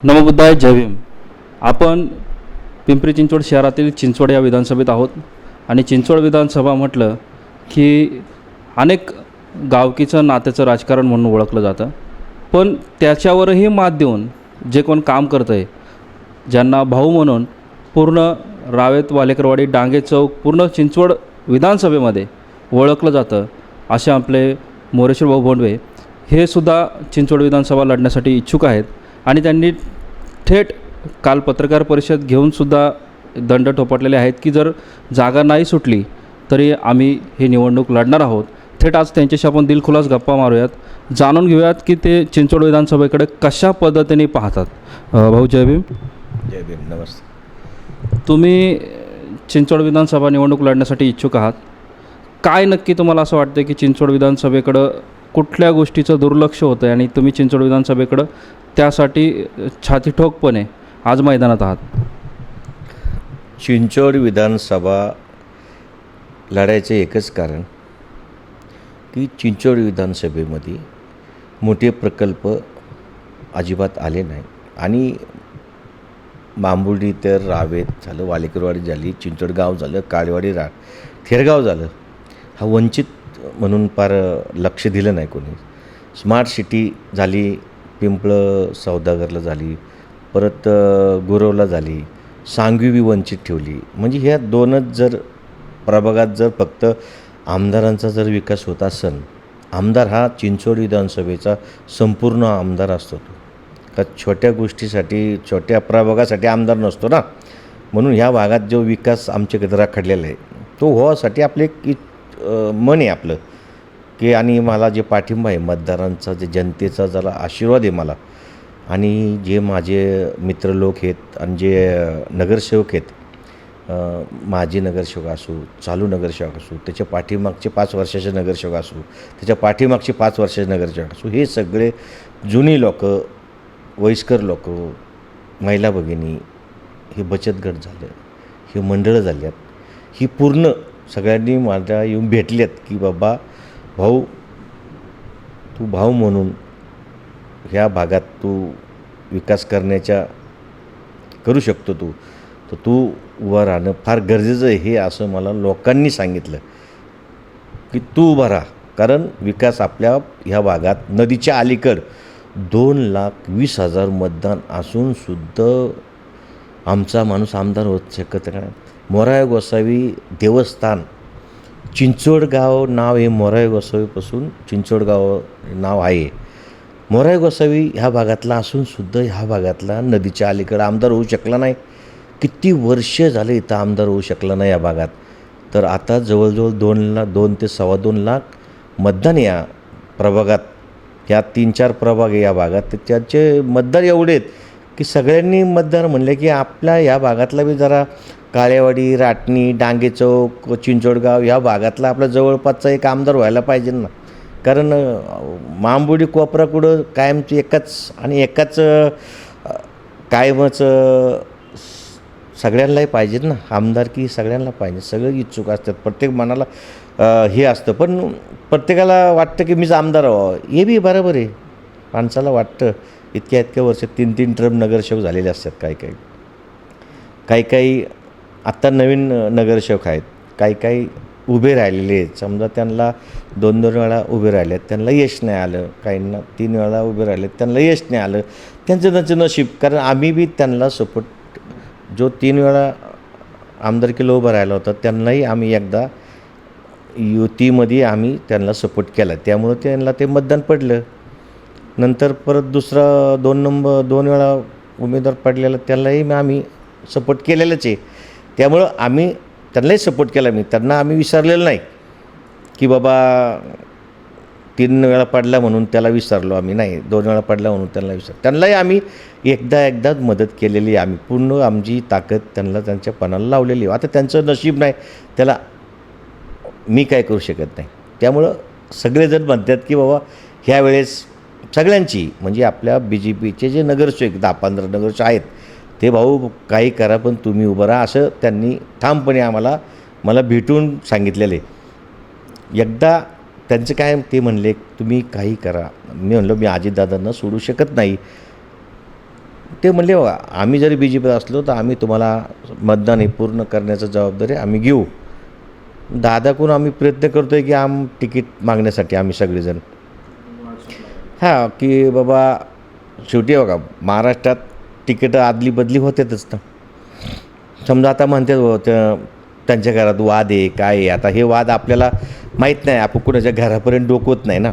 नमो बुद्धाय, जय भीम. आपण पिंपरी चिंचवड शहरातील चिंचवड या विधानसभेत आहोत आणि चिंचवड विधानसभा म्हटलं की अनेक गावकीचं नात्याचं राजकारण म्हणून ओळखलं जातं. पण त्याच्यावरही मात देऊन जे कोण काम करतं आहे, ज्यांना भाऊ म्हणून पूर्ण रावेत, वालेकरवाडी, डांगे चौक, पूर्ण चिंचवड विधानसभेमध्ये ओळखलं जातं, असे आपले मोरेश्वर भाऊ भोंडवे हे सुद्धा चिंचवड विधानसभा लढण्यासाठी इच्छुक आहेत. आणि त्यांनी थेट काल पत्रकार परिषद घेऊनसुद्धा दंड ठोपटलेले आहेत की जर जागा नाही सुटली तरी आम्ही ही निवडणूक लढणार आहोत. थेट आज त्यांच्याशी आपण दिलखुलास गप्पा मारूयात, जाणून घेऊयात की ते चिंचवड विधानसभेकडे कशा पद्धतीने पाहतात. भाऊ जय भीम. जय भीम. नमस्ते. तुम्ही चिंचवड विधानसभा निवडणूक लढण्यासाठी इच्छुक आहात. काय नक्की तुम्हाला असं वाटतं की चिंचवड विधानसभेकडं कुठल्या गोष्टीचं दुर्लक्ष होतं आहे आणि तुम्ही चिंचवड विधानसभेकडं त्यासाठी छातीठोकपणे आज मैदानात आहात? चिंचवड विधानसभा लढायचं एकच कारण की चिंचवड विधानसभेमध्ये मोठे प्रकल्प अजिबात आले नाही आणि बांबुर्डी तर रावेत झालं, वालेकरवाडी झाली, चिंचवड गाव झालं, काळेवाडी थेरगाव झालं. हा वंचित म्हणून फार लक्ष दिलं नाही कोणी. स्मार्ट सिटी झाली, पिंपळं सौदागरला झाली, परत गुरवला झाली, सांगवी वंचित ठेवली. म्हणजे ह्या दोनच जर प्रभागात जर फक्त आमदारांचा जर विकास होत असेल, आमदार हा चिंचवड विधानसभेचा संपूर्ण आमदार असतो तो, का छोट्या गोष्टीसाठी छोट्या प्रभागासाठी आमदार नसतो ना. म्हणून ह्या भागात जो विकास आमच्याकडे राखडलेला आहे तो व्हावासाठी आपले मन आहे आपलं की, आणि मला जे पाठिंबा आहे मतदारांचा, जे जनतेचा जरा आशीर्वाद आहे मला, आणि जे माझे मित्र लोक आहेत आणि जे नगरसेवक आहेत, माजी नगरसेवक असो, चालू नगरसेवक असो, त्याच्या पाठीमागचे 5 वर्षाचे नगरसेवक असो, त्याच्या पाठीमागचे 5 वर्षाचे नगरसेवक असो, हे सगळे जुनी लोक, वयस्कर लोक, महिला भगिनी, हे बचत गट झालं, हे मंडळं झाली आहेत, ही पूर्ण सगळ्यांनी माझ्या येऊन भेटलेत की बाबा भाऊ, तू भाऊ म्हणून ह्या भागात तू विकास करू शकतो तर तू उभा राहणं फार गरजेचं आहे. हे असं मला लोकांनी सांगितलं की तू उभा राहा, कारण विकास आपल्या ह्या भागात नदीच्या अलीकड 2,20,000 मतदान असूनसुद्धा आमचा माणूस आमदार होत शकत नाही. मोराया गोसावी देवस्थान, चिंचवड गाव नाव आहे, मोराया गोसावीपासून चिंचवड गाव नाव आहे. मोराया गोसावी ह्या भागातला असूनसुद्धा ह्या भागातला नदीच्या अलीकडं आमदार होऊ शकला नाही. किती वर्ष झाले इथं आमदार होऊ शकला नाही या भागात. तर आता जवळजवळ 2 ते 2.25 लाख मतदान या प्रभागात, ह्या 3-4 प्रभाग आहे या भागात, तर त्याचे मतदार एवढे आहेत की सगळ्यांनी मतदार म्हणले की आपल्या ह्या भागातला बी जरा काळेवाडी, राटणी, डांगे चौक, चिंचवडगाव ह्या भागातला आपल्या जवळपासचा एक आमदार व्हायला पाहिजे ना. कारण मांबुडी कोपरा कुठं कायमची एकाच कायमच सगळ्यांनाही पाहिजे ना आमदारकी, सगळ्यांना पाहिजे. सगळे इच्छुक असतात, प्रत्येक मनाला हे असतं, पण प्रत्येकाला वाटतं की मीच आमदार व्हावं. हे बी बरोबर आहे, माणसाला वाटतं. इतक्या वर्ष 3 टर्म नगरसेवक झालेले असतात. काही आत्ता नवीन नगरसेवक आहेत, काही उभे राहिलेले आहेत. समजा त्यांना 2 वेळा उभे राहिले, त्यांना यश नाही आलं. काहींना 3 वेळा उभे राहिले, त्यांना यश नाही आलं. त्यांचं नशीब. कारण आम्ही बी त्यांना सपोर्ट, जो 3 वेळा आमदारकीला उभा राहिला होता त्यांनाही आम्ही एकदा युतीमध्ये आम्ही त्यांना सपोर्ट केला, त्यामुळं त्यांना ते मतदान पडलं. नंतर परत दुसरा 2 वेळा उमेदवार पडलेला त्यांनाही आम्ही सपोर्ट केलेलंच आहे. त्यामुळं आम्ही त्यांनाही सपोर्ट केला. त्यांना आम्ही विसरलेलं नाही की बाबा 3 वेळा पडला म्हणून त्याला विसरलो आम्ही, नाही. 2 वेळा पडला म्हणून त्यांना त्यांनाही आम्ही एकदाच मदत केलेली. आम्ही पूर्ण आमची ताकद त्यांना त्यांच्या पणाला लावलेली. आता त्यांचं नशीब नाही, त्याला मी काय करू शकत नाही. त्यामुळं सगळेजण म्हणतात की बाबा ह्यावेळेस सगळ्यांची, म्हणजे आपल्या BJPचे जे नगरसेवक 10-15 नगरसेवक आहेत ते भाऊ काही करा पण तुम्ही उभं राहा, असं त्यांनी ठामपणे मला भेटून सांगितलेले. एकदा त्यांचं काय ते म्हणले तुम्ही काही करा. मी म्हणलो मी अजितदादांना सोडू शकत नाही. ते म्हणले बघा आम्ही जरी बी जे पीत असलो तर आम्ही तुम्हाला मतदान हे पूर्ण करण्याचं जबाबदारी आम्ही घेऊ. दादाकडून आम्ही प्रयत्न करतो आहे की तिकीट मागण्यासाठी आम्ही सगळेजण हां की बाबा शेवटी बघा महाराष्ट्रात तिकीटं आदली बदली होतेच ना. समजा आता म्हणतात त्यांच्या घरात वाद आहे काय आहे. आता हे वाद आपल्याला माहीत नाही, आपण कुणाच्या घरापर्यंत डोकवत नाही ना.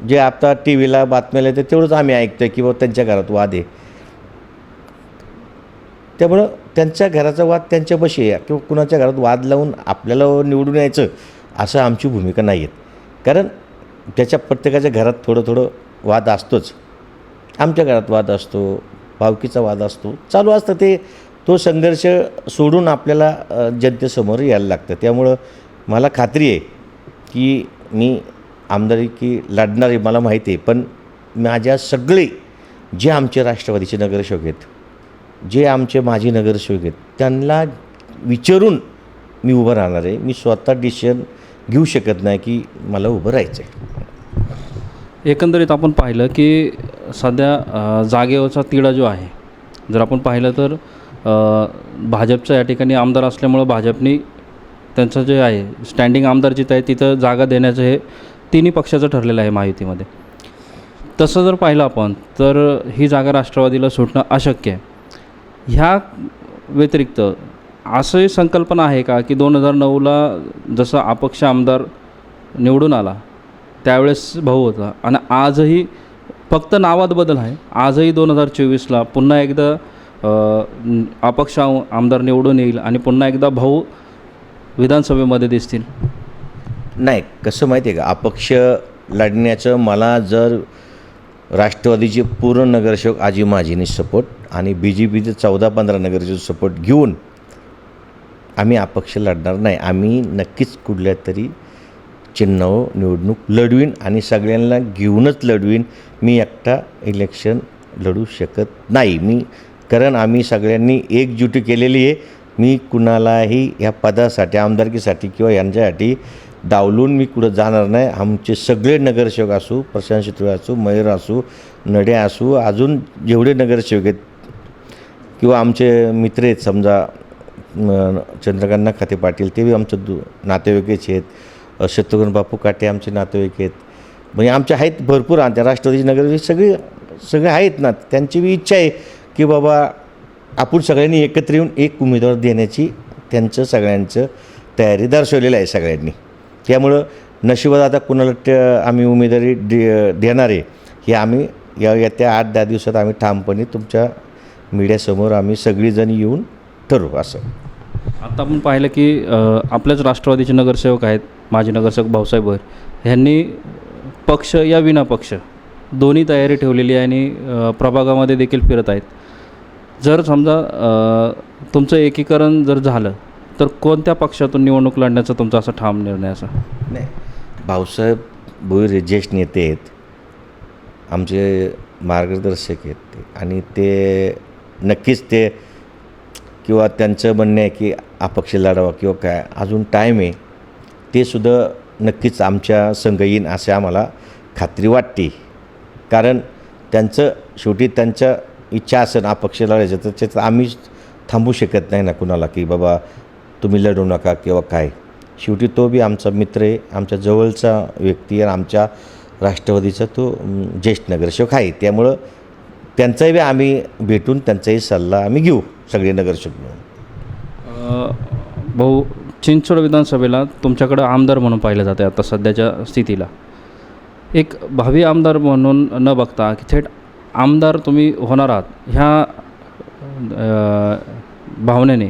जे आता टी व्हीला बातम्याला येते तेवढंच आम्ही ऐकतो आहे की बाबा त्यांच्या घरात वाद आहे. त्यामुळं त्यांच्या घराचा वाद त्यांच्यापाशी आहे किंवा कुणाच्या घरात वाद लावून आपल्याला निवडून यायचं असं आमची भूमिका नाही आहेत. कारण त्याच्या प्रत्येकाच्या घरात थोडं थोडं वाद असतोच. आमच्या घरात वाद असतो, भावकीचा वाद असतो, चालू असतं ते. तो संघर्ष सोडून आपल्याला जनतेसमोर यायला लागतं. त्यामुळं मला खात्री आहे की मी आमदारकी लढणार आहे, मला माहिती आहे. पण माझ्या सगळे जे आमचे राष्ट्रवादीचे नगरसेवक आहेत, जे आमचे माजी नगरसेवक आहेत, त्यांना विचारून मी उभं राहणार आहे. मी स्वतः डिसिजन घेऊ शकत नाही की मला उभं राहायचं आहे. एकंदरीत आपण पाहिलं की सध्या जागेवरचा तिढा जो आहे, जर आपण पाहिलं तर भाजपचा या ठिकाणी आमदार असल्यामुळं भाजपनी त्यांचं जे आहे स्टँडिंग आमदार जिथं आहे तिथं जागा देण्याचं हे तिन्ही पक्षाचं ठरलेलं आहे महायुतीमध्ये. तसं जर पाहिलं आपण तर ही जागा राष्ट्रवादीला सुटणं अशक्य आहे. ह्या व्यतिरिक्त असंही संकल्पना आहे का की 2009ला जसं अपक्ष आमदार निवडून आला त्यावेळेस भाऊ होता आणि आजही फक्त नावात बदल आहे, आजही 2024ला पुन्हा एकदा अपक्ष आमदार निवडून येईल आणि पुन्हा एकदा भाऊ विधानसभेमध्ये दिसतील? नाही, कसं माहिती आहे का, अपक्ष लढण्याचं मला जर राष्ट्रवादीचे पूर्ण नगरसेवक आजी माजींनी सपोर्ट आणि बी जे पीचे 14-15 नगरसेवक सपोर्ट घेऊन आम्ही अपक्ष लढणार नाही. आम्ही नक्कीच कुठल्या तरी चिन्हावर निवडणूक लढवीन आणि सगळ्यांना घेऊनच लढवीन. मी एकटा इलेक्शन लढू शकत नाही. कारण आम्ही सगळ्यांनी एकजुटी केलेली आहे. मी कुणालाही ह्या पदासाठी, आमदारकीसाठी किंवा यांच्यासाठी डावलून मी कुठं जाणार नाही. आमचे सगळे नगरसेवक असू, प्रशांत शितोळे असू, मयूर असू, नडे असू, अजून जेवढे नगरसेवक आहेत किंवा आमचे मित्र आहेत, समजा चंद्रकांत खाते पाटील, ते बी आमचं नातेवाईकच आहेत. शत्रुघ्न बापू काटे आमचे नातेवाईक आहेत. म्हणजे आमचे आहेत भरपूर, त्या राष्ट्रवादीचे नगरसेवक सगळे आहेत ना. त्यांची बी इच्छा आहे की बाबा आपण सगळ्यांनी एकत्र येऊन एक उमेदवार देण्याची त्यांचं सगळ्यांचं तयारी दर्शवलेलं आहे सगळ्यांनी. त्यामुळं नशिबात आता कुणाला आम्ही उमेदवारी देणार आहे हे आम्ही येत्या 8-10 दिवसात आम्ही ठामपणे तुमच्या मीडियासमोर आम्ही सगळीजण येऊन ठरवू. असं आता आपण पाहिलं की आपल्याच राष्ट्रवादीचे नगरसेवक आहेत, माजी नगरसेवक भाऊसाहेब भोयर, ह्यांनी पक्ष या विना पक्ष दोन्ही तयारी ठेवलेली आहे आणि प्रभागामध्ये देखील फिरत आहेत. जर समजा तुमचं एकीकरण जर झालं तर कोणत्या पक्षातून निवडणूक लढण्याचा तुमचा असा ठाम निर्णय असा? नाही, भाऊसाहेब भोयर ज्येष्ठ नेते आहेत, आमचे मार्गदर्शक आहेत ते. आणि ते नक्कीच ते किंवा त्यांचं म्हणणं आहे की अपक्ष लढावा किंवा काय, अजून टाईम आहे. ते सुद्धा नक्कीच आमच्या संघ येईन असे आम्हाला खात्री वाटते. कारण त्यांचं शेवटी त्यांच्या इच्छा असेल अपक्ष लढायचं तर त्याच्यात आम्ही थांबू शकत नाही ना कुणाला की बाबा तुम्ही लढू नका किंवा काय. शेवटी तो बी आमचा मित्र आहे, आमच्या जवळचा व्यक्ती आहे, आमच्या राष्ट्रवादीचा तो ज्येष्ठ नगरसेवक आहे. त्यामुळं त्यांचाही बी आम्ही भेटून त्यांचाही सल्ला आम्ही घेऊ सगळे नगरसेवक मिळून. भाऊ, चिंचवड विधानसभेला तुमच्याकडं आमदार म्हणून पाहिलं जाते आता सध्याच्या स्थितीला. एक भावी आमदार म्हणून न बघता की थेट आमदार तुम्ही होणार आहात ह्या भावनेने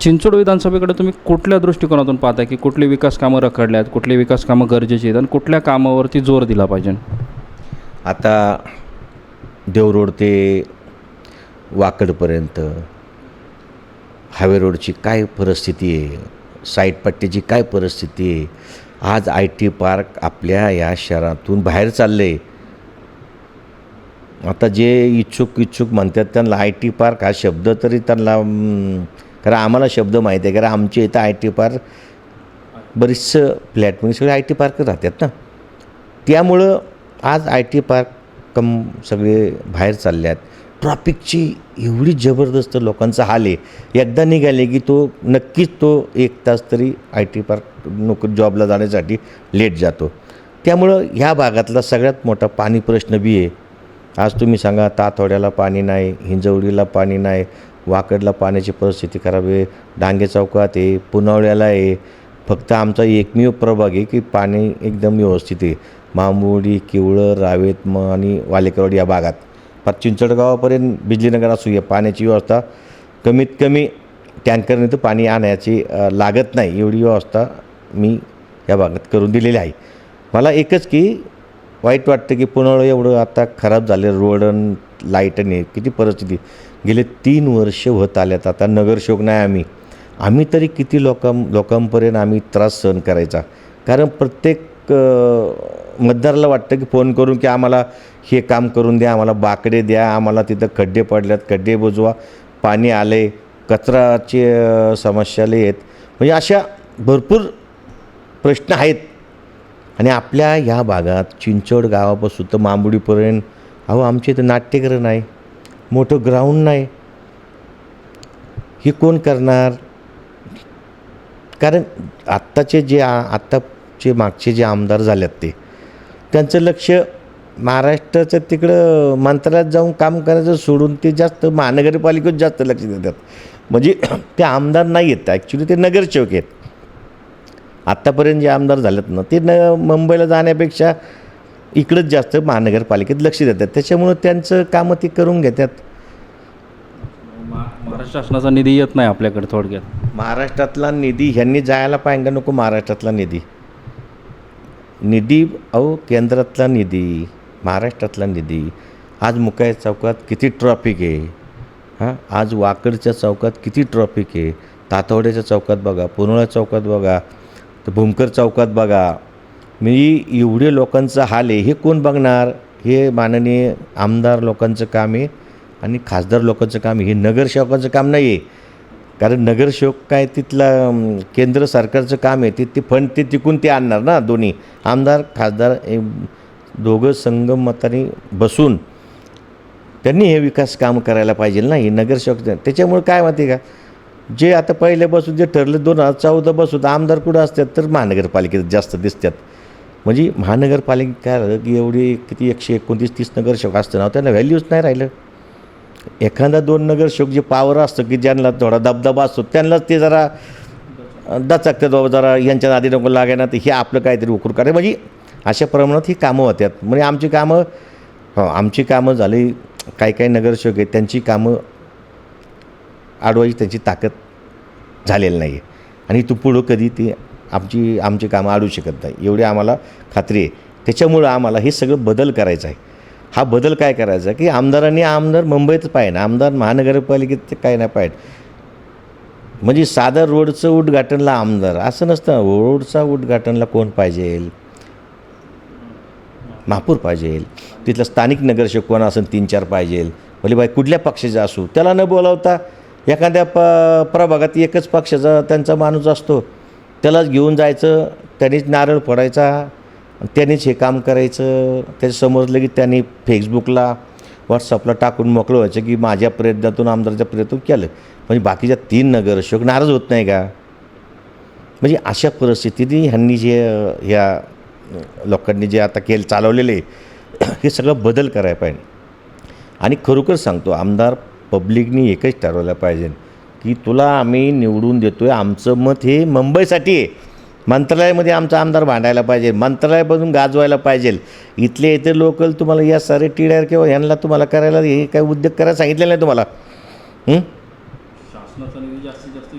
चिंचवड विधानसभेकडे तुम्ही कुठल्या दृष्टिकोनातून पाहता की कुठली विकास कामं रखडल्या आहेत, कुठली विकास कामं गरजेची आहेत आणि कुठल्या कामावरती जोर दिला पाहिजे? आता देवरोड ते वाकडपर्यंत हायवे रोडची काय परिस्थिती आहे, साईड पट्टीची काय परिस्थिती आहे. आज IT पार्क आपल्या या शहरातून बाहेर चालले आहे. आता जे इच्छुक म्हणतात त्यांना IT पार्क हा शब्द तरी त्यांना, कारण आम्हाला शब्द माहीत आहे, कारण आमचे इथं IT पार्क बरीचसं फ्लॅटमध्ये सगळे IT पार्क राहतात ना. त्यामुळं आज IT पार्क सगळे बाहेर चालले आहेत. ट्रॉफिकची एवढी जबरदस्त लोकांचा हाल आहे. एकदा निघाले की नक्कीच तो 1 तास तरी IT पार्क नोकरी जॉबला जाण्यासाठी लेट जातो. त्यामुळं ह्या भागातला सगळ्यात मोठा पाणी प्रश्न बी आहे. आज तुम्ही सांगा, तातोड्याला पाणी नाही, हिंजवडीला पाणी नाही, वाकडला पाण्याची परिस्थिती खराब आहे, डांगे चौकात आहे, पुनावळ्याला आहे. फक्त आमचा एकमेव प्रभाग आहे की पाणी एकदम व्यवस्थित आहे. मांबोडी, किवळं, रावेत आणि वालेकरवाडी या भागात पर चिंचवड गावापर्यंत बिजलीनगर असू या पाण्याची व्यवस्था कमीत कमी टँकरने तर पाणी आणायची लागत नाही एवढी व्यवस्था मी या भागात करून दिलेली आहे. मला एकच की वाईट वाटतं की पुनावळं एवढं आता खराब झाले, रोड लाईटने किती परिस्थिती गेले 3 वर्ष होत आल्यात. आता नगरसेवक नाही आम्ही तरी किती लोकांपर्यंत आम्ही त्रास सहन करायचा. कारण प्रत्येक मतदाराला वाटतं की फोन करून की आम्हाला हे काम करून द्या, आम्हाला बाकडे द्या, आम्हाला तिथं खड्डे पडल्यात खड्डे बुजवा, पाणी आले, कचराची समस्या आहेत. म्हणजे अशा भरपूर प्रश्न आहेत. आणि आपल्या ह्या भागात चिंचवड गावापासून तर मांबुडीपर्यंत आमच्या इथं नाट्यगृह नाही, मोठं ग्राउंड नाही. हे कोण करणार? कारण आत्ताचे मागचे जे आमदार झालेत त्यांचं लक्ष महाराष्ट्राचं तिकडं मंत्रालयात जाऊन काम करायचं सोडून ते जास्त महानगरपालिकेत जास्त लक्ष देतात. म्हणजे ते आमदार नाही आहेत, ॲक्च्युली ते नगरसेवक आहेत. आत्तापर्यंत जे आमदार झालेत ना ते मुंबईला जाण्यापेक्षा इकडंच जास्त महानगरपालिकेत लक्ष देतात. त्याच्यामुळं त्यांचं कामं ते करून घेतात. महाराष्ट्र शासनाचा निधी येत नाही आपल्याकडे थोडक्यात. महाराष्ट्रातला निधी ह्यांनी जायला पाहिजे का नको? महाराष्ट्रातला निधी केंद्रातला निधी, महाराष्ट्रातला निधी. आज मुकाय चौकात किती ट्रॉफिक आहे, आज वाकडच्या चौकात किती ट्रॉफिक आहे, तातवड्याच्या चौकात बघा, पुनावळा चौकात बघा, तर भूमकर चौकात बघा. मी एवढे लोकांचा हाल आहे, हे कोण बघणार? हे माननीय आमदार लोकांचं काम आहे आणि खासदार लोकांचं काम आहे. हे नगरसेवकांचं काम नाही आहे. कारण नगरसेवक काय तिथला केंद्र सरकारचं काम आहे, ते फंड तिकून ते आणणार ना. दोन्ही आमदार खासदार दोघं संगमताने बसून त्यांनी हे विकास काम करायला पाहिजे ना. हे नगरसेवक त्याच्यामुळे काय माहिती का, जे आता पहिल्यापासून जे ठरलं 2014 पासून आमदार कुठं असतात तर महानगरपालिकेत जास्त दिसतात. म्हणजे महानगरपालिका की एवढी किती 129-30 नगरसेवक असताना त्यांना व्हॅल्यूच नाही राहिलं. एखादा 2 नगरसेवक जे पावर असतं की ज्यांना थोडा दबदबा असतो त्यांनाच ते जरा दचकतात, बाबा जरा यांच्या नादी नको लागायना, तर हे आपलं काहीतरी उकूर करायचं. म्हणजे अशा प्रमाणात ही कामं होतात. म्हणजे आमची कामं झाली. काही नगरसेवक आहेत त्यांची कामं अडवायची त्यांची ताकद झालेली नाही आहे. आणि तू पुढं कधी ती आमची कामं अडवू शकत नाही एवढी आम्हाला खात्री आहे. त्याच्यामुळं आम्हाला हे सगळं बदल करायचं आहे. हा बदल काय करायचा की आमदार मुंबईत पाहिजे, आमदार महानगरपालिकेत काय नाही पाहिजे. म्हणजे साधं रोडचं उद्घाटनला आमदार असं नसतं. रोडचा उद्घाटनला कोण पाहिजे? महापौर पाहिजे, तिथलं स्थानिक नगरसेवक कोण असेल 3-4 पाहिजे. म्हणजे बाई कुठल्या पक्षाचा असू, त्याला न बोलावता एखाद्या प्रभागात एकच पक्षाचा त्यांचा माणूस असतो, त्यालाच घेऊन जायचं, त्यांनीच नारळ फोडायचा, त्यांनीच हे काम करायचं. त्याचं समजलं की त्यांनी फेसबुकला व्हॉट्सअपला टाकून मोकळं व्हायचं की माझ्या प्रयत्नातून आमदाराच्या प्रयत्न केलं. म्हणजे बाकीच्या 3 नगरसेवक नाराज होत नाही का? म्हणजे अशा परिस्थितीत ह्यांनी ह्या लोकांनी जे आता चालवलेले हे सगळं बदल करायला पाहिजे. आणि खरोखर सांगतो, आमदार पब्लिकनी एकच ठरवलं पाहिजे की तुला आम्ही निवडून देतो आहे, आमचं मत हे मुंबईसाठी आहे. मंत्रालयामध्ये आमचा आमदार भांडायला पाहिजे, मंत्रालयापासून गाजवायला पाहिजे. इथले लोकल तुम्हाला या सारे टीडीआर किंवा ह्यांना तुम्हाला करायला हे काय उद्योग करायला सांगितलेलं नाही तुम्हाला.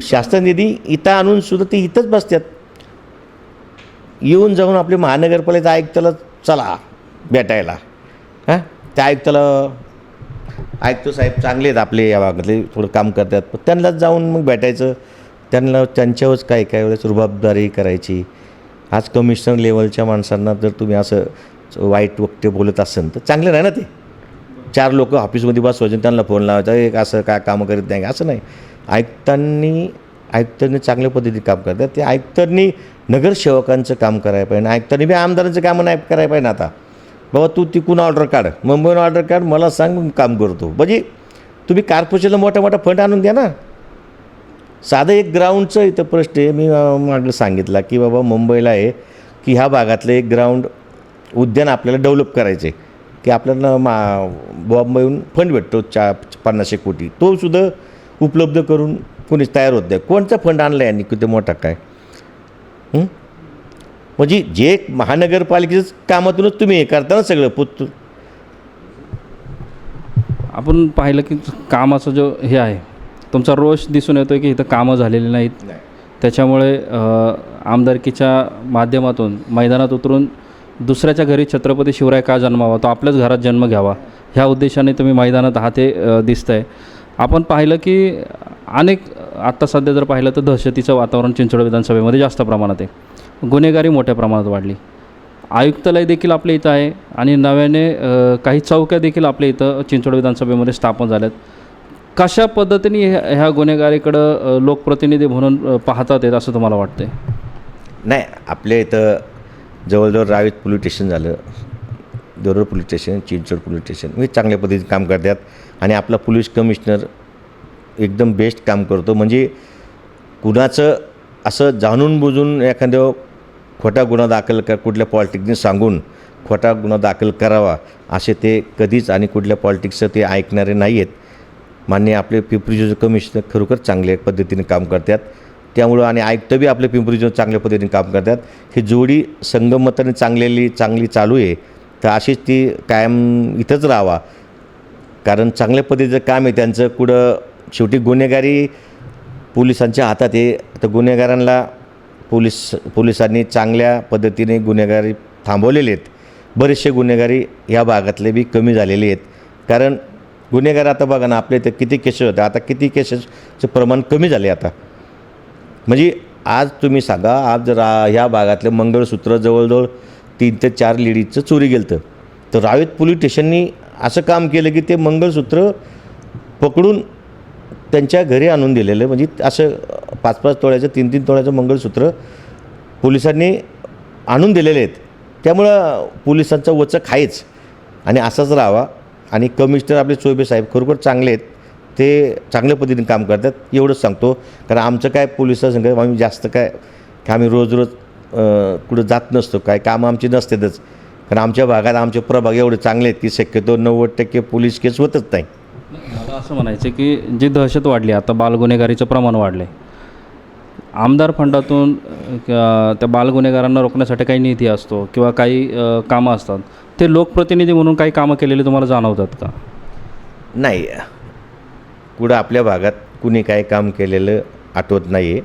शासन निधी इथं आणून सुद्धा ते इथंच बसतात. येऊन जाऊन आपले महानगरपालिका आयुक्ताला चला भेटायला. त्या आयुक्त साहेब चांगले आहेत आपले या भागातले, थोडं काम करतात, पण त्यांनाच जाऊन मग भेटायचं. त्यांच्यावरच काही वेळेस रुबाबदारी करायची. आज कमिशनर लेवलच्या माणसांना जर तुम्ही असं वाईट वक्ते बोलत असेल तर चांगलं नाही ना. ते 4 लोक ऑफिसमध्ये बसवायचे, त्यांना फोन लावायचा, एक असं काय कामं करीत नाही असं नाही. आयुक्तांनी चांगल्या पद्धतीने काम करतात. ते आयुक्तांनी नगरसेवकांचं काम करायला पाहिजे, आयुक्तांनी बी आमदारांचं कामं नाही करायला पाहिजे. आता बाबा तू तिकून ऑर्डर काढ, मुंबईहून ऑर्डर काढ, मला सांग, मी काम करतो. म्हणजे तुम्ही कॉर्पोरेशनला मोठा मोठा फंड आणून द्या ना. साधं एक ग्राउंडचं इथं प्रश्न आहे. मी मागं सांगितला की बाबा मुंबईला आहे की ह्या भागातलं एक ग्राउंड उद्यान आपल्याला डेव्हलप करायचं आहे, की आपल्याला बॉम्बेहून फंड भेटतो 50 कोटी, तो सुद्धा उपलब्ध करून कोणीच तयार होत नाही. कोणता फंड आणला यांनी किती मोठा काय? म्हणजे जे महानगरपालिकेचं कामातूनच तुम्ही हे करता ना सगळं पुत. आपण पाहिलं की कामाचं जो हे आहे, तुमचा रोष दिसून येतो की इथं कामं झालेली नाहीत. त्याच्यामुळे आमदारकीच्या माध्यमातून मैदानात उतरून दुसऱ्याच्या घरी छत्रपती शिवराय का जन्मावा, तो आपल्याच घरात जन्म घ्यावा, ह्या उद्देशाने तुम्ही मैदानात आहात हे दिसतं आहे. आपण पाहिलं की अनेक आत्ता सध्या जर पाहिलं तर दहशतीचं वातावरण चिंचवड विधानसभेमध्ये जास्त प्रमाणात आहे. गुन्हेगारी मोठ्या प्रमाणात वाढली. आयुक्तालय देखील आपल्या इथं आहे आणि नव्याने काही चौक्या देखील आपल्या इथं चिंचवड विधानसभेमध्ये स्थापन झाल्यात. कशा पद्धतीने ह्या गुन्हेगारीकडं लोकप्रतिनिधी म्हणून पाहतात आहेत असं तुम्हाला वाटतं? नाही, आपल्या इथं जवळजवळ रावेत पोलीस स्टेशन झालं, Devrur police station, Chinchwad police station, हे चांगल्या पद्धतीने काम करतात. आणि आपला पोलीस कमिशनर एकदम बेस्ट काम करतो. म्हणजे कुणाचं असं जाणून बुजून एखाद्या खोटा गुन्हा दाखल कुठल्या पॉलिटिक्सने सांगून खोटा गुन्हा दाखल करावा असे ते कधीच, आणि कुठल्या पॉलिटिक्सचं ते ऐकणारे नाही आहेत. माननीय आपले पिंपरी चिंचवड कमिशनर खरोखर चांगल्या पद्धतीने काम करतात. त्यामुळं आणि आयुक्त बी आपले पिंपरी चिंचवड चांगल्या पद्धतीने काम करतात. ही जोडी संगमताने चांगली चालू आहे. तर अशीच ती कायम इथंच राहावा, कारण चांगल्या पद्धतीचं काम आहे त्यांचं. कुठं शेवटी गुन्हेगारी पोलिसांच्या हातात आहे. तर गुन्हेगारांना पोलिसांनी चांगल्या पद्धतीने गुन्हेगारी थांबवलेले आहेत. बरेचसे गुन्हेगारी ह्या भागातले बी कमी झालेले आहेत. कारण गुन्हेगार आता बघा ना, आपल्या इथं किती केसेस होते, आता किती केसेसचं प्रमाण कमी झाले आता. म्हणजे आज तुम्ही सांगा, आज जर ह्या भागातलं मंगळसूत्र जवळजवळ 3 ते 4 लेडीजचं चोरी गेलं तर रावेत पोलीस स्टेशननी असं काम केलं की ते मंगळसूत्र पकडून त्यांच्या घरी आणून दिलेलं. म्हणजे असं 5-5 तोळ्याचं 3-3 तोळ्याचं मंगळसूत्र पोलिसांनी आणून दिलेले आहेत. त्यामुळं पोलिसांचा वचक आहेच आणि असाच राहावा. आणि कमिशनर आपले चोबे साहेब खरोखर चांगले आहेत, ते चांगल्या पद्धतीने काम करतात, एवढंच सांगतो. कारण आमचं काय पोलिसांसंग आम्ही जास्त काय आम्ही रोज कुठं जात नसतो, काय कामं आमची नसतातच. कारण आमच्या भागात आमचे प्रभाग एवढे चांगले आहेत की शक्यतो 90% पोलीस केस होतच नाही. मला असं म्हणायचं की जी दहशत वाढली, आता बालगुन्हेगारीचं प्रमाण वाढलं आहे, आमदार फंडातून त्या बालगुन्हेगारांना रोखण्यासाठी काही निधी असतो किंवा काही कामं असतात, ते लोकप्रतिनिधी म्हणून काही कामं केलेली तुम्हाला जाणवतात का? नाही, कुठं आपल्या भागात कुणी काय काम केलेलं आठवत नाही आहे.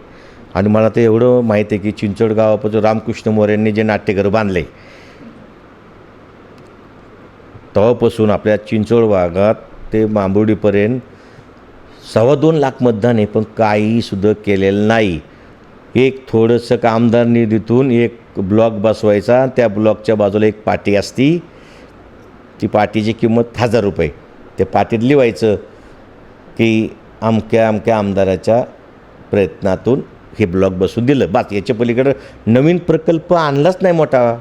आणि मला तर एवढं माहीत आहे की चिंचवड गावापासून रामकृष्ण मोरेंनी जे नाट्यगृह बांधले तेव्हापासून आपल्या चिंचवड भागात ते मांबुर्डीपर्यंत 2.25 लाख मतदान आहे, पण काहीसुद्धा केलेलं नाही. एक थोडंसं आमदार निधीतून एक ब्लॉक बसवायचा, त्या ब्लॉकच्या बाजूला एक पाटी असती, ती पाटीची किंमत 1000 रुपये. ते पाटीत लिहायचं की अमक्या अमक्या आमदाराच्या प्रयत्नातून हे ब्लॉक बसून दिलं, बस. याच्या पलीकडं नवीन प्रकल्प आणलाच नाही मोठा.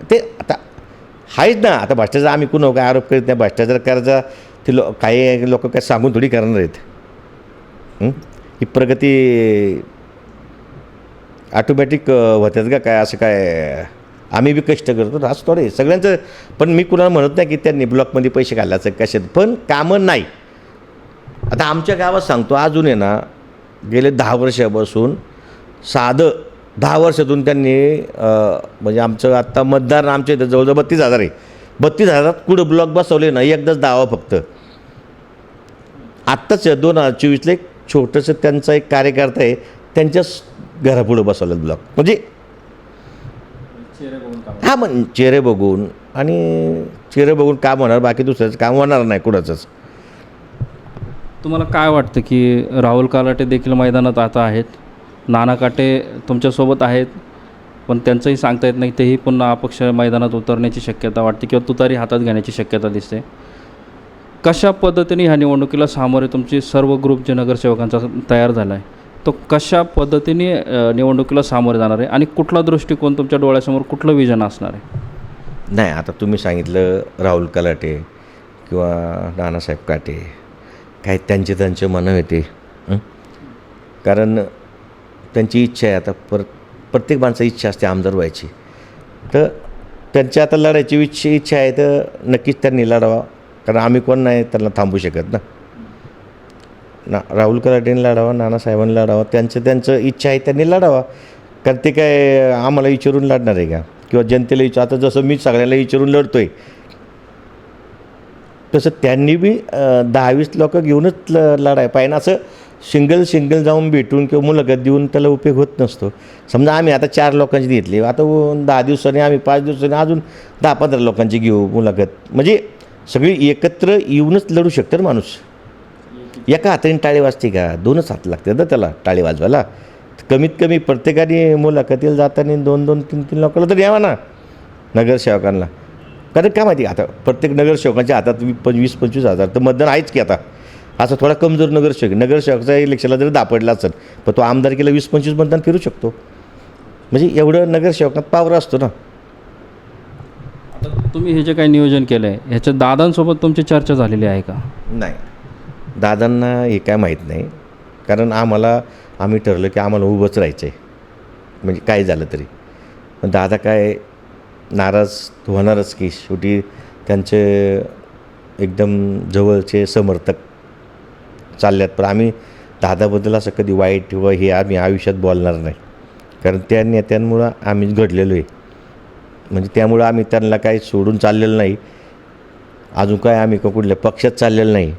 ते आता आहेच ना. आता भ्रष्टाचार आम्ही कुणा काय आरोप करीत नाही, भ्रष्टाचार करायचा ते काही लोक काय सांगून थोडी करणार आहेत. ही प्रगती ऑटोमॅटिक होत्यात का काय? असं काय आम्ही बी कष्ट करतो असं थोडे सगळ्यांचं. पण मी कुणाला म्हणत नाही की त्यांनी ब्लॉकमध्ये पैसे घालायचं कशात, पण कामं नाही. आता आमच्या गावात सांगतो, अजून आहे ना, गेले 10 वर्षापासून साधं 10 वर्षातून त्यांनी म्हणजे आमचं आत्ता मतदार आमच्या इथं जवळजवळ 32,000 आहे. 32,000 कुठं ब्लॉक बसवले ना, एकदाच दावा फक्त. आत्ताच 2024ला एक छोटंसं त्यांचा एक कार्यकर्ता आहे, त्यांच्याच घरापुढं बसवलं ब्लॉक. म्हणजे हां, मग चेहरे बघून, आणि चेहरे बघून काम होणार, बाकी दुसऱ्याचं काम होणार नाही कुणाचंच. तुम्हाला काय वाटतं की राहुल कालाटे देखील मैदानात आता आहेत, नाना काटे तुमच्यासोबत आहेत, पण त्यांचंही सांगता येत नाही, तेही पुन्हा अपक्ष मैदानात उतरण्याची शक्यता वाटते किंवा तुतारी हातात घेण्याची शक्यता दिसते. कशा पद्धतीने ह्या निवडणुकीला सामोरे तुमची सर्व ग्रुप जे नगरसेवकांचा तयार झाला आहे तो कशा पद्धतीने निवडणुकीला सामोरे जाणार आहे आणि कुठला दृष्टिकोन तुमच्या डोळ्यासमोर, कुठलं विजन असणार आहे? नाही, आता तुम्ही सांगितलं राहुल कलाटे किंवा नानासाहेब काटे, काय त्यांचे मनं होते. कारण त्यांची इच्छा आहे, आता प्रत्येक माणसाची इच्छा असते आमदार व्हायची. तर त्यांची आता लढायची इच्छा आहे, तर नक्कीच त्यांनी लढावा. कारण आम्ही कोण नाही त्यांना थांबू शकत ना. राहुल कलाटेंनी लढावा, नानासाहेबांनी लढावा, त्यांचं इच्छा आहे त्यांनी लढावा. कारण ते काय आम्हाला विचारून लढणार आहे का, किंवा जनतेला आता जसं मी सगळ्याला विचारून लढतो आहे, तसं त्यांनी बी 10-20 लोक घेऊनच लढाय पाहिजे. असं सिंगल जाऊन भेटून किंवा मुलाखत देऊन त्याला उपयोग होत नसतो. समजा आम्ही आता 4 लोकांची घेतली, आता 10 दिवसांनी आम्ही 5 दिवसांनी अजून 10-15 लोकांची घेऊ मुलाखत. म्हणजे सगळी एकत्र येऊनच लढू शकतं ना माणूस. एका हाताने टाळी वाजते का? 2च हात लागतात ना त्याला टाळी वाजवायला. कमीत कमी प्रत्येकाने मुलाखतीला जाताना 2-2, 3-3 लोकांना तर यावा ना, नगरसेवकांना. कारण काय माहिती, आता प्रत्येक नगरसेवकांच्या हातात 20-25 हजार तर मतदान आहेच की. आता असं थोडा कमजोर नगरसेवकाचा इलेक्शनला जरी दापडला असेल, पण तो आमदारकीला 20-25 मतदान फिरू शकतो. म्हणजे एवढं नगरसेवकात पावर असतो ना. आता तुम्ही हे जे काही नियोजन केलं आहे, ह्याच्या दादांसोबत तुमची चर्चा झालेली आहे का? नाही, दादांना हे काय माहीत नाही. कारण आम्ही ठरलं की आम्हाला उभंच राहायचं आहे, म्हणजे काय झालं तरी. पण दादा काय नाराज होणारच की. शेवटी त्यांचे एकदम जवळचे समर्थक चालल्यात. पण आम्ही दादाबद्दल असं कधी वाईट किंवा हे आम्ही आयुष्यात बोलणार नाही. कारण त्या नेत्यांमुळं आम्ही घडलेलो आहे. म्हणजे त्यामुळं आम्ही त्यांना काही सोडून चाललेलं नाही. अजून काय आम्ही कुठल्या पक्षात चाललेलं नाही.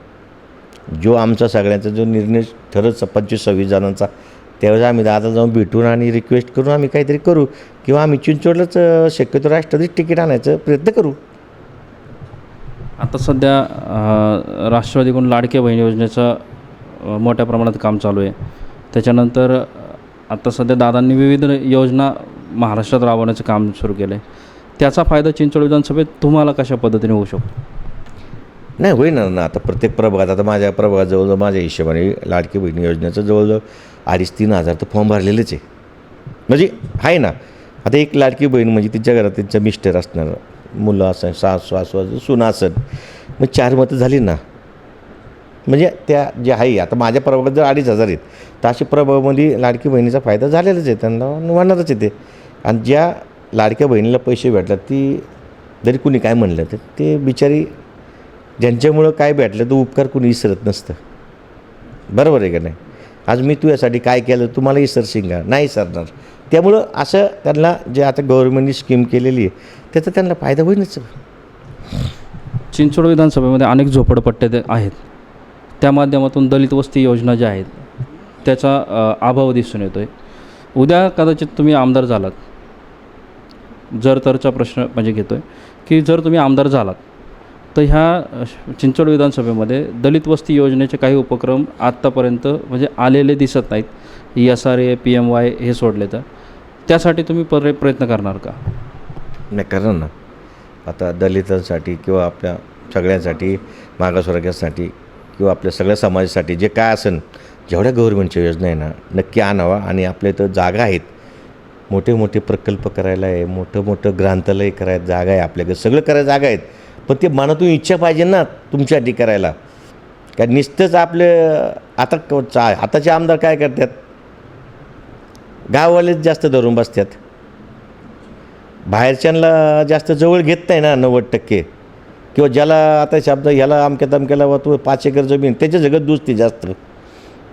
जो आमचा सगळ्यांचा जो निर्णय ठरच 25-26 जणांचा, त्यावेळेस आम्ही दादा जाऊन भेटून आणि रिक्वेस्ट करून आम्ही काहीतरी करू, किंवा आम्ही चिंचवडलाच शक्यतो राष्ट्रवादीत तिकीट आणायचा प्रयत्न करू. आता सध्या राष्ट्रवादीकडून लाडक्या बहीण योजनेचं मोठ्या प्रमाणात काम चालू आहे. त्याच्यानंतर आता सध्या दादांनी विविध योजना महाराष्ट्रात राबवण्याचं काम सुरू केलं आहे. त्याचा फायदा चिंचवड विधानसभेत तुम्हाला कशा पद्धतीने होऊ शकतो? नाही, होईना ना. आता प्रत्येक प्रभागात, आता माझ्या प्रभागात जवळजवळ माझ्या हिशोबाने लाडकी बहीण योजनेचं जवळजवळ 2,500-3 हजार तर फॉर्म भरलेलेच आहे. म्हणजे आहे ना. आता एक लाडकी बहीण म्हणजे तिच्या घरात त्यांचं मिस्टर असणार, मुलं असं, सासू सुना असेल, मग 4 मतं झाली ना. म्हणजे त्या जे आहे, आता माझ्या प्रभागात जर 2,500 आहेत, तर अशा प्रभागामध्ये लाडकी बहिणीचा फायदा झालेलाच आहे, त्यांना होणारच आहे ते. आणि ज्या लाडक्या बहिणीला पैसे भेटतात, ती जरी कुणी काय म्हणलं तर ते बिचारी, ज्यांच्यामुळं काय भेटलं तर उपकार कुणी विसरत नसतं. बरोबर आहे का नाही? आज मी तुझ्यासाठी काय केलं, तुम्हाला विसरशील का? नाही विसरणार. त्यामुळं असं त्यांना जे आता गव्हर्नमेंटनी स्कीम केलेली आहे, त्याचा त्यांना फायदा होईलच. चिंचवड विधानसभेमध्ये अनेक झोपडपट्ट्या आहेत. त्या माध्यमातून दलित वस्ती योजना ज्या आहेत त्याचा अभाव दिसून येतो आहे. उद्या कदाचित तुम्ही आमदार झालात, जर तरचा प्रश्न म्हणजे घेतो आहे की जर तुम्ही आमदार झालात, तर ह्या चिंचवड विधानसभेमध्ये दलित वस्ती योजनेचे काही उपक्रम आत्तापर्यंत म्हणजे आलेले दिसत नाहीत. SRA, PMY हे सोडले तर त्यासाठी तुम्ही प्रयत्न करणार का? नाही, करणार ना. आता दलितांसाठी किंवा आपल्या सगळ्यांसाठी, मागासवर्गासाठी किंवा आपल्या सगळ्या समाजासाठी जे काय असेल, जेवढ्या गव्हर्नमेंटच्या योजना आहे ना, नक्की आणावा. आणि आपल्या इथं जागा आहेत, मोठे मोठे प्रकल्प करायला आहे, मोठं ग्रंथालय करायला जागा आहे, आपल्याकडे सगळं करायला जागा आहेत. पण ते मनातून इच्छा पाहिजे ना तुमच्यासाठी करायला. कारण नुसतंच आपले आताचे आमदार काय करतात, गाववालेच जास्त धरून बसतात, बाहेरच्यांना जास्त जवळ घेत नाही ना 90%. किंवा ज्याला आता शब्द ह्याला अमक्या तमक्याला वा तो 5 एकर जमीन, त्याच्या जगत दुसती जास्त,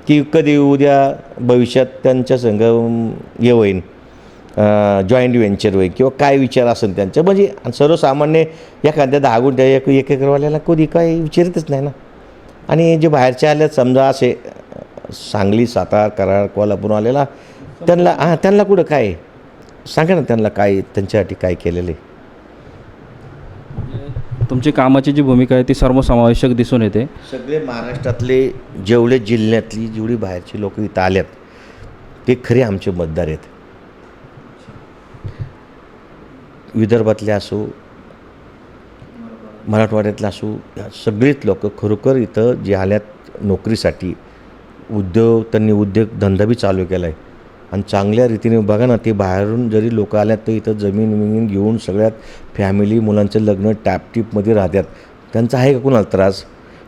की कधी उद्या भविष्यात त्यांच्या संघ हे होईन, जॉईंट व्हेंचर होईल किंवा काय विचार असेल त्यांच्या. म्हणजे सर्वसामान्य एखाद्या 10 गुंठ्या 1 एकरवाल्याला कधी काय विचारितच नाही ना. आणि जे बाहेरचे आले, समजा असे सांगली, सातारा, कराड, कोल्हापूर आलेला, त्यांना कुठं काय सांगा ना, त्यांना काय त्यांच्यासाठी काय केलेलं आहे. तुमची कामाची जी भूमिका आहे ती सर्वसमावेशक दिसून येते. सगळे महाराष्ट्रातले जेवढे जिल्ह्यातली जेवढी बाहेरची लोक इथं आल्यात, ते खरे आमचे मतदार आहेत. विदर्भातले असो, मराठवाड्यातले असो, सगळीच लोक खरोखर इथं जे आल्यात नोकरीसाठी, त्यांनी उद्योगधंदा बी चालू केला आहे आणि चांगल्या रीतीने बघा ना, ते बाहेरून जरी लोक आल्यात तर इथं जमीन घेऊन सगळ्यात फॅमिली मुलांचं लग्न टॅपटीपमध्ये राहतात. त्यांचा आहे का कुणाला त्रास?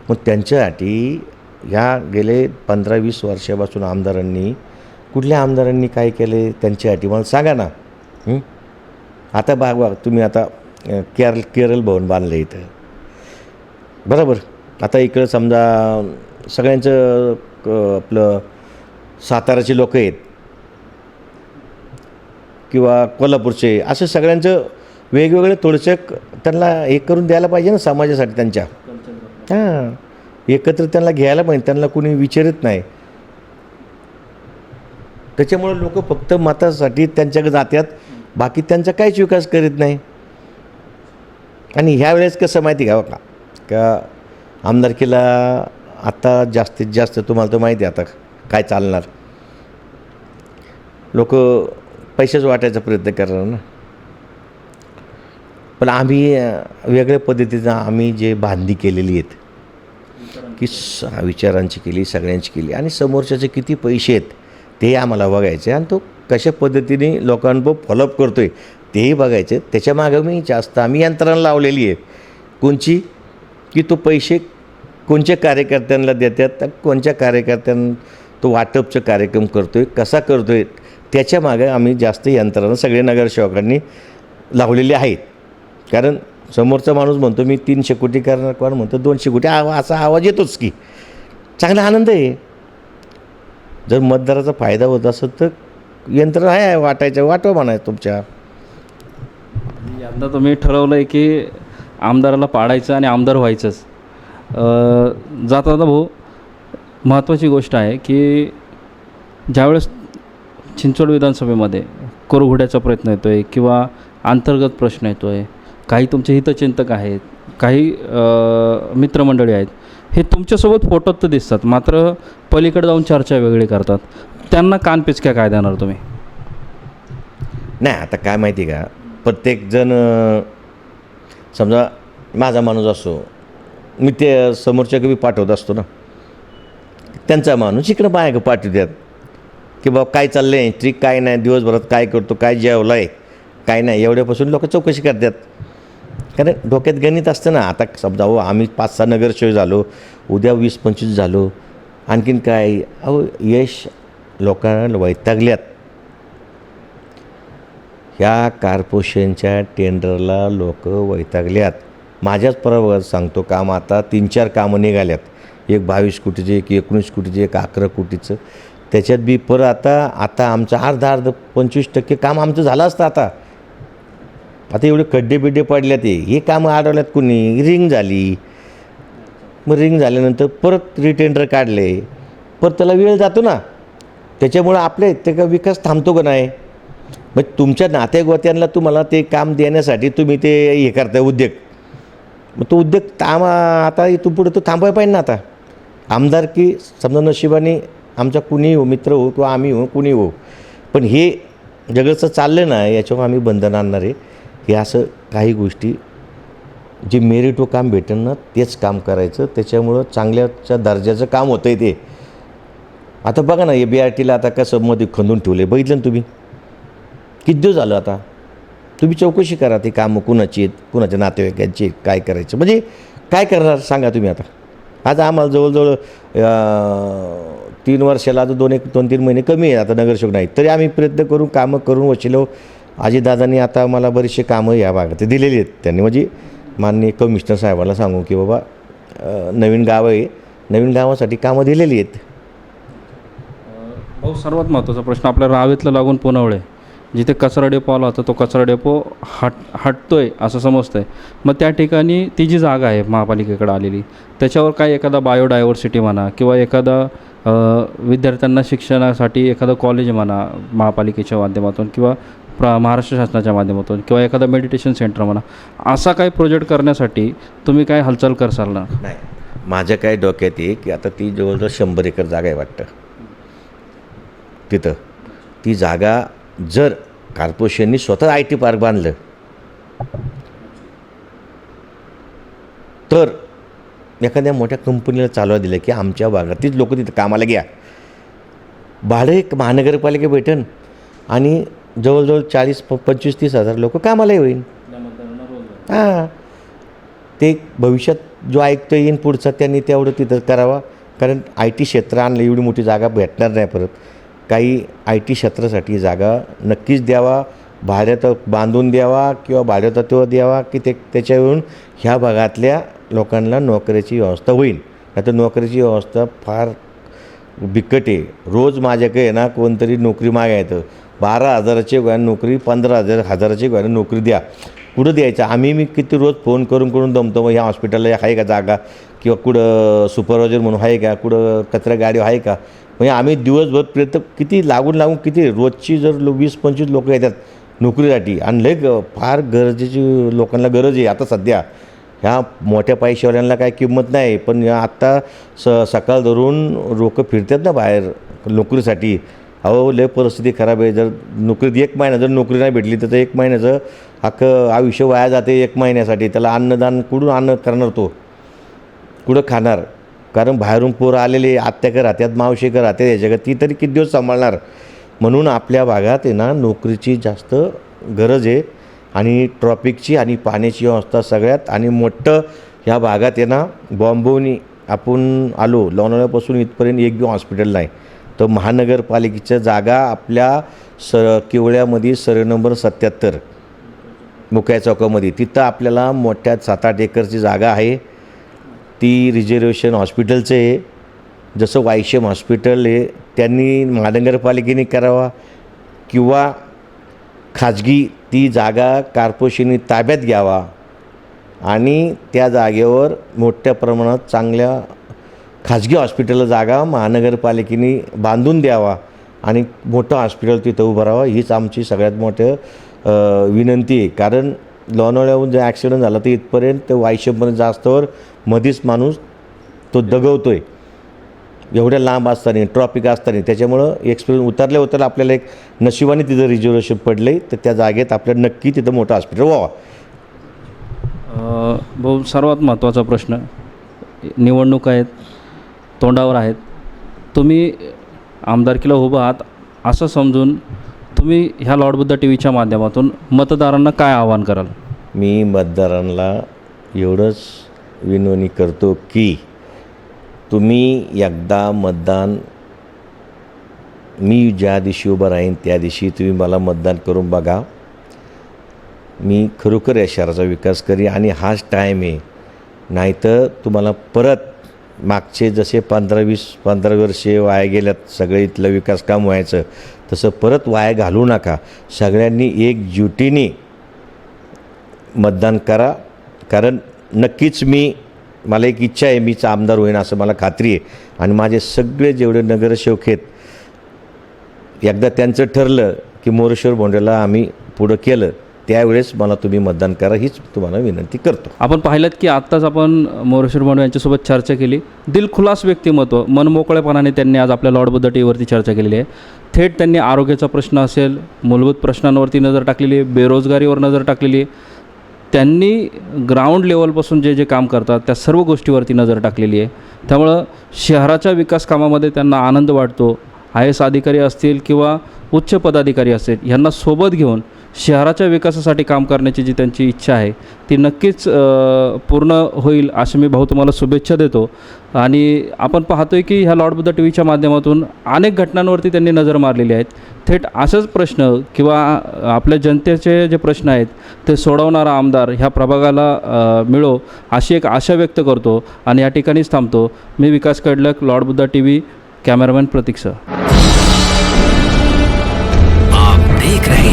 मग त्यांच्यासाठी ह्या गेले 15-20 वर्षापासून कुठल्या आमदारांनी काय केले त्यांच्यासाठी मला सांगा ना. आता बघा तुम्ही आता केरळ भवन बांधलं इथं, बरोबर. आता इकडं समजा सगळ्यांचं आपलं साताराचे लोक आहेत किंवा कोल्हापूरचे, असं सगळ्यांचं वेगवेगळे थोडंसं त्यांना हे करून द्यायला पाहिजे ना समाजासाठी त्यांच्या. हां, एकत्र त्यांना घ्यायला पाहिजे, त्यांना कुणी विचारत नाही. त्याच्यामुळे लोक फक्त मतासाठी त्यांच्याकडे जातात, बाकी त्यांचा काहीच विकास करीत नाही. आणि ह्यावेळेस कसं माहिती का आमदारकीला आता जास्तीत जास्त तुम्हाला तर माहिती आहे आता काय चालणार. लोक पैसेच वाटायचा प्रयत्न करणार ना. पण आम्ही वेगळ्या पद्धतीनं आम्ही जे बांधणी केलेली आहेत की विचारांची केली, सगळ्यांची केली, आणि समोरच्याचे किती पैसे आहेत ते आम्हाला बघायचे आणि तो कशा पद्धतीने लोकांवर फॉलोअप करतो आहे तेही बघायचे. त्याच्यामागं आम्ही यंत्रणा लावलेली आहे कोणची, की तो पैसे कोणत्या कार्यकर्त्यांना देतात, कोणत्या कार्यकर्त्यांना तो वाटपचं कार्यक्रम करतो आहे, कसा करतो आहे, त्याच्यामागं आम्ही जास्त यंत्रणा सगळे नगरसेवकांनी लावलेली आहेत. कारण समोरचा माणूस म्हणतो मी 300 कोटी करणार, कोण म्हणतो 200 कोटी, असा आवाज येतोच की चांगला आनंद आहे. जर मतदाराचा फायदा होत असेल तर यंत्रणा आहे वाटायचं, वाटवा म्हणायचं तुमच्या. यंदा तुम्ही ठरवलं आहे की आमदाराला पाडायचं आणि आमदार व्हायचंच. जाता भाऊ, महत्त्वाची गोष्ट आहे की ज्यावेळेस चिंचवड विधानसभेमध्ये कोरघोड्याचा प्रयत्न येतो आहे किंवा अंतर्गत प्रश्न येतो आहे, काही तुमचे हितचिंतक आहेत, काही मित्रमंडळी आहेत, हे तुमच्यासोबत फोटोत तर दिसतात, मात्र पलीकडे जाऊन चर्चा वेगळी करतात. त्यांना कानपिचक्या काय देणार तुम्ही? नाही, आता काय माहिती का, प्रत्येकजण समजा माझा माणूस असो, मी ते समोरच्याकडे बी पाठवत असतो ना, त्यांचा माणूस इकडं बाहेर पाठवतात की बाबा काय चाललं आहे, ट्रिक काय नाही, दिवसभरात काय करतो, काय जेवलं आहे, काय नाही, एवढ्यापासून लोक चौकशी करतात. कारण डोक्यात गणित असतं ना. आता समजा आम्ही 5-6 नगरसेवक झालो, उद्या 20-25 झालो, आणखीन काय, यश लोकांना वैतागल्यात. ह्या कॉर्पोरेशनच्या टेंडरला लोक वैतागल्यात. माझ्याच प्रभागात सांगतो, काम आता 3-4 कामं निघाल्यात, एक 22 कोटीचे, एक 19 कोटीचे, एक 11 कोटीचं. त्याच्यात बी परत आता आमचं अर्धा 25% काम आमचं झालं असतं. आता एवढे खड्डे पडल्यात, हे कामं अडवल्यात, कुणी रिंग झाली, मग रिंग झाल्यानंतर परत रिटेंडर काढले, परत त्याला वेळ जातो ना. त्याच्यामुळं आपले ते का विकास थांबतो का नाही. मग तुमच्या नातेगोत्यांना तुम्हाला ते काम देण्यासाठी तुम्ही ते हे करताय उद्योग, मग तो उद्योग आता इथून पुढे तो थांबवायला पाहिजे ना. आता आमदार की समजा नशिबाने आमचा कुणी हो, मित्र हो किंवा आम्ही हो, कुणी हो, पण हे जगचं चाललं ना, याच्यावर आम्ही बंधन आणणार आहे. हे असं काही गोष्टी जे मेरिटो काम भेटेल ना तेच काम करायचं, त्याच्यामुळं चांगल्याच्या दर्जाचं काम होतं आहे ते. आता बघा ना, हे BRTला आता कसं मध्ये खंदून ठेवले, बघितलं ना तुम्ही, किती दिवस झालं. आता तुम्ही चौकशी करा, ते कामं कुणाची आहेत, कुणाच्या नातेवाईकांची आहेत, काय करायचं, म्हणजे काय करणार सांगा तुम्ही. आज आम्हाला जवळजवळ 3 वर्षाला आता 2-3 महिने कमी आहे आता नगरसेवक नाही, तरी आम्ही प्रयत्न करून कामं करून वशिलो. अजितदादांनी आता मला बरेचसे कामं या भागात दिलेली आहेत. त्यांनी म्हणजे माननीय कमिशनर साहेबांना सांगू की बाबा नवीन गाव आहे, नवीन गावासाठी कामं दिलेली आहेत. भाऊ, सर्वात महत्त्वाचा प्रश्न आपल्या रावेतला लागून पुनवळे, जिथे कचरा डेपो आला होता तो कचरा डेपो हटतो आहे असं समजतं आहे. मग त्या ठिकाणी ती जी जागा आहे महापालिकेकडे आलेली, त्याच्यावर काय एखादा बायोडायव्हर्सिटी म्हणा किंवा एखादा विद्यार्थ्यांना शिक्षणासाठी एखादं कॉलेज म्हणा महापालिकेच्या माध्यमातून किंवा महाराष्ट्र शासनाच्या माध्यमातून किंवा एखादा मेडिटेशन सेंटर म्हणा, असा काही प्रोजेक्ट करण्यासाठी तुम्ही काय हालचाल करसाल ना? नाही, माझ्या काय डोक्यात आहे की आता ती जवळजवळ 100 एकर जागा आहे वाटतं तिथं. ती जागा जर कॉर्पोरेशननी स्वतः IT पार्क बांधलं तर एखाद्या मोठ्या कंपनीला चालवा दिलं की आमच्या भागातीच लोक तिथं कामाला घ्या, भाडं एक महानगरपालिका भेटेन आणि जवळजवळ 25-30 हजार लोक कामालाही होईल. हां, ते भविष्यात जो ऐकतो येईन पुढचा त्यांनी तेवढं तिथं करावा. कारण IT क्षेत्र आणलं एवढी मोठी जागा भेटणार नाही परत. काही IT क्षेत्रासाठी जागा नक्कीच द्यावा, भाड्यात बांधून द्यावा किंवा भाड्यात तो द्यावा की त्याच्यावरून ह्या भागातल्या लोकांना नोकरीची व्यवस्था होईल. नाही तर नोकरीची व्यवस्था फार बिकट आहे. रोज माझ्याकडे ना कोणतरी नोकरी मागायचं, 12,000ची गोळ्यानं नोकरी, 15,000ची गोळ्यानं नोकरी द्या. कुठं द्यायचं? मी किती रोज फोन करून दमतो. मग ह्या हॉस्पिटलला आहे का जागा किंवा कुठं सुपरवायझर म्हणून आहे का, कुठं कचरा गाडी आहे का. म्हणजे आम्ही दिवसभर प्रयत्न किती लागून किती रोजची जर 20-25 लोक येतात नोकरीसाठी आणि लय फार गरजेची लोकांना गरज आहे आता सध्या. ह्या मोठ्या पैशावाल्यांना काय किंमत नाही, पण आत्ता सकाळ धरून लोक फिरतात ना बाहेर नोकरीसाठी. अहो लय परिस्थिती खराब आहे. जर नोकरीत 1 महिना जर नोकरी नाही भेटली तर 1 महिन्याचं अख्खं आयुष्य वाया जाते 1 महिन्यासाठी. त्याला अन्नदान कुठून अन्न करणार, तो कुठं खाणार. कारण बाहेरून पोरं आलेले आत्याकडे राहतात, मावशीकडे राहतात, याच्याकडे ती तरी किती दिवस सांभाळणार. म्हणून आपल्या भागात आहे ना नोकरीची जास्त गरज आहे आणि ट्रॉफिकची आणि पाण्याची व्यवस्था सगळ्यात. आणि मोठं ह्या भागात आहे ना बॉम्बोनी आपण आलो लोणावळ्यापासून इथपर्यंत एक बी हॉस्पिटल नाही. तर महानगरपालिकेच्या जागा आपल्या केवळ्यामध्ये सर्वे नंबर 77 मुक्या चौकामध्ये तिथं आपल्याला मोठ्या 7-8 एकरची जागा आहे. ती रिझर्वेशन हॉस्पिटलचं आहे. जसं वायशेम हॉस्पिटल आहे त्यांनी महानगरपालिकेने करावा किंवा खाजगी ती जागा कॉर्पोरेशनने ताब्यात घ्यावा आणि त्या जागेवर मोठ्या प्रमाणात चांगल्या खाजगी हॉस्पिटलला जागा महानगरपालिकेने बांधून द्यावा आणि मोठं हॉस्पिटल तिथं उभं राहावं. हीच आमची सगळ्यात मोठं विनंती आहे. कारण लोणावळ्याहून जर ॲक्सिडेंट झाला तर इथपर्यंत वायशेमपर्यंत जास्तवर मध्येच माणूस तो दगवतो आहे एवढ्या लांब असताना, ट्रॉफिक असताना. त्याच्यामुळं एक्सपिरियन्स उतरल्या आपल्याला एक नशिबाने तिथं रिझर्वेशन पडलं आहे. तर त्या जागेत आपल्याला नक्की तिथं मोठं हॉस्पिटल व्हावं. भाऊ, सर्वात महत्त्वाचा प्रश्न, निवडणूक आहेत, तोंडावर आहेत. तुम्ही आमदारकीला उभं आहात असं समजून तुम्ही ह्या लॉर्ड बुद्धा TV च्या माध्यमातून मतदारांना काय आवाहन कराल? मी मतदारांना एवढंच विनवणी करतो की तुम्ही एकदा मतदान, मी ज्या दिवशी उभं राहीन त्या दिवशी तुम्ही मला मतदान करून बघा. मी खरोखर या शहराचा विकास करी आणि हाच टाईम आहे. नाहीतर तुम्हाला परत मागचे जसे 15 वर्षे वाया गेल्यात सगळे इथलं विकास काम व्हायचं, तसं परत वाया घालू नका. सगळ्यांनी एकजुटीने मतदान करा. कारण नक्कीच मला एक इच्छा आहे, मीच आमदार होईन असं मला खात्री आहे. आणि माझे सगळे जेवढे नगरसेवक आहेत एकदा त्यांचं ठरलं की मोरेश्वर भोंडेला आम्ही पुढं केलं त्यावेळेस मला तुम्ही मतदान करा हीच तुम्हाला विनंती करतो. आपण पाहिलं की आत्ताच आपण मोरेश्वर भोंडे यांच्यासोबत चर्चा केली. दिलखुलास व्यक्तिमत्व, मनमोकळेपणाने त्यांनी आज आपल्या लॉर्ड बुद्धा TVवरती चर्चा केलेली आहे. थेट त्यांनी आरोग्याचा प्रश्न असेल, मूलभूत प्रश्नांवरती नजर टाकलेली आहे, बेरोजगारीवर नजर टाकलेली आहे. त्यांनी ग्राउंड लेवलपासून जे काम करतात त्या सर्व गोष्टीवरती नजर टाकलेली आहे. त्यामुळं शहराच्या विकास कामामध्ये त्यांना आनंद वाटतो. IAS अधिकारी असतील किंवा उच्च पदाधिकारी असतील ह्यांना सोबत घेऊन शहराच्या विकासासाठी काम करण्याची जी त्यांची इच्छा आहे ती नक्कीच पूर्ण होईल अशी मी भाऊ तुम्हाला शुभेच्छा देतो. आणि आपण पाहतोय की ह्या लॉर्ड बुद्धा TVच्या माध्यमातून अनेक घटनांवरती त्यांनी नजर मारलेली आहेत. थेट असेच प्रश्न किंवा आपल्या जनतेचे जे प्रश्न आहेत ते सोडवणारा आमदार ह्या प्रभागाला मिळो अशी एक आशा व्यक्त करतो आणि या ठिकाणीच थांबतो. मी Vikas Kadlak, lord Buddha TV, cameraman Pratik sir. आप देख रहे